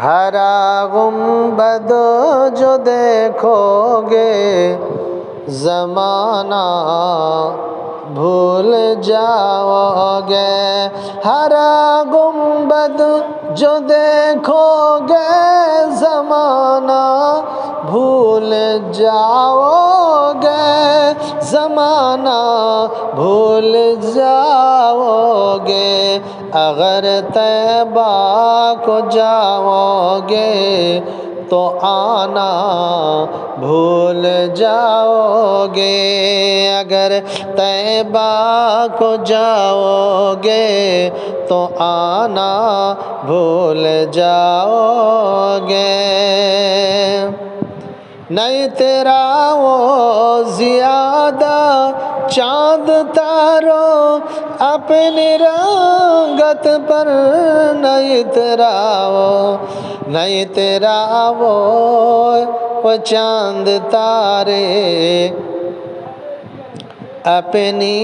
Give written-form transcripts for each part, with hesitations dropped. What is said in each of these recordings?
ہرا گنبد جو دیکھو گے زمانہ بھول جاؤ گے، ہرا گنبد جو دیکھو گے زمانہ بھول جاؤ گے، زمانہ بھول جاؤ گے، اگر طیبہ کو جاؤ گے تو آنا بھول جاؤ گے، اگر طیبہ کو جاؤ گے تو آنا بھول جاؤ گے۔ نہیں تیرا وہ زیادہ چاند تاروں اپنی رنگت پر، نہیں تیرا وہ چاند تارے اپنی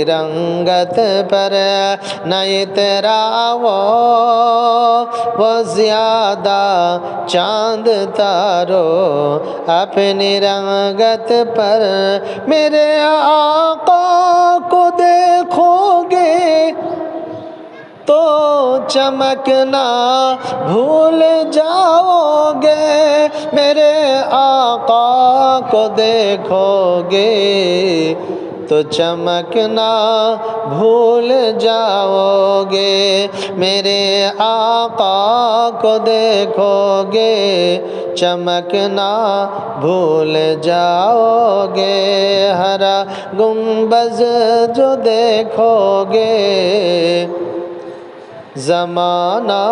رنگت پر، نہیں تیرا وہ زیادہ چاند تارو اپنی رنگت پر، میرے آقا کو دیکھو گے تو چمکنا بھول جاؤ گے، میرے آقا کو دیکھو گے تو چمکنا بھول جاؤ گے، میرے آقا کو دیکھو گے چمکنا بھول جاؤ گے، ہرا گنبد جو دیکھو گے زمانہ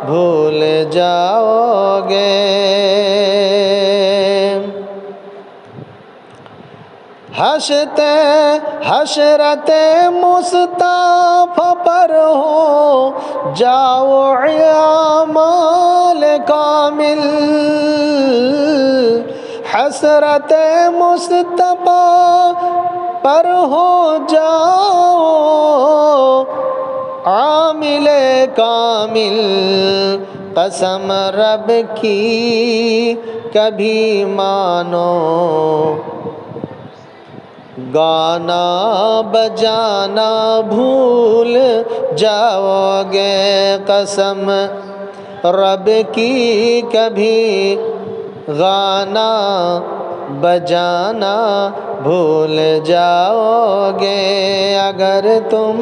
بھول جاؤ گے۔ حشرت مصطفیٰ پر ہو جاؤ اعمال کامل، حسرت مصطفیٰ پر ہو جاؤ عامل کامل، قسم رب کی کبھی مانو گانا بجانا بھول جاؤ گے، قسم رب کی کبھی گانا بجانا بھول جاؤ گے، اگر تم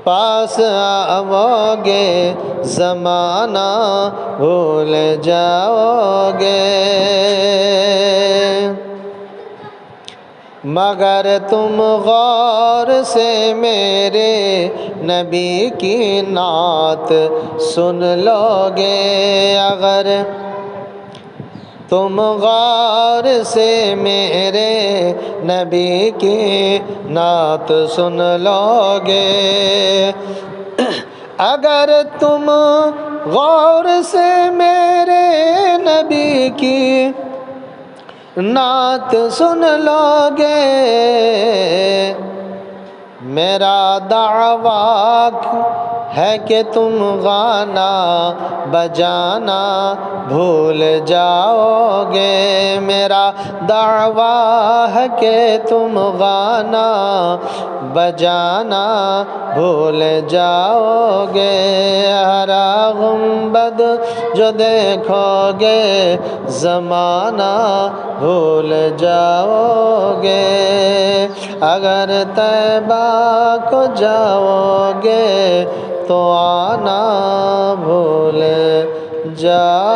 پاس آؤ گے زمانہ بھول جاؤ گے، مگر تم غور سے میرے نبی کی نعت سن لو گے، اگر تم غور سے میرے نبی کی نعت سن لو گے، اگر تم غور سے میرے نبی کی نعت سن لو گے، میرا دعویٰ ہے کہ تم گانا بجانا بھول جاؤ گے، میرا دعویٰ ہے کہ تم گانا بجانا بھول جاؤ گے، ہرا گنبد جو دیکھو گے زمانہ بھول جاؤ گے، اگر طیبہ کو جاؤ گے تو آنا بھول جاؤ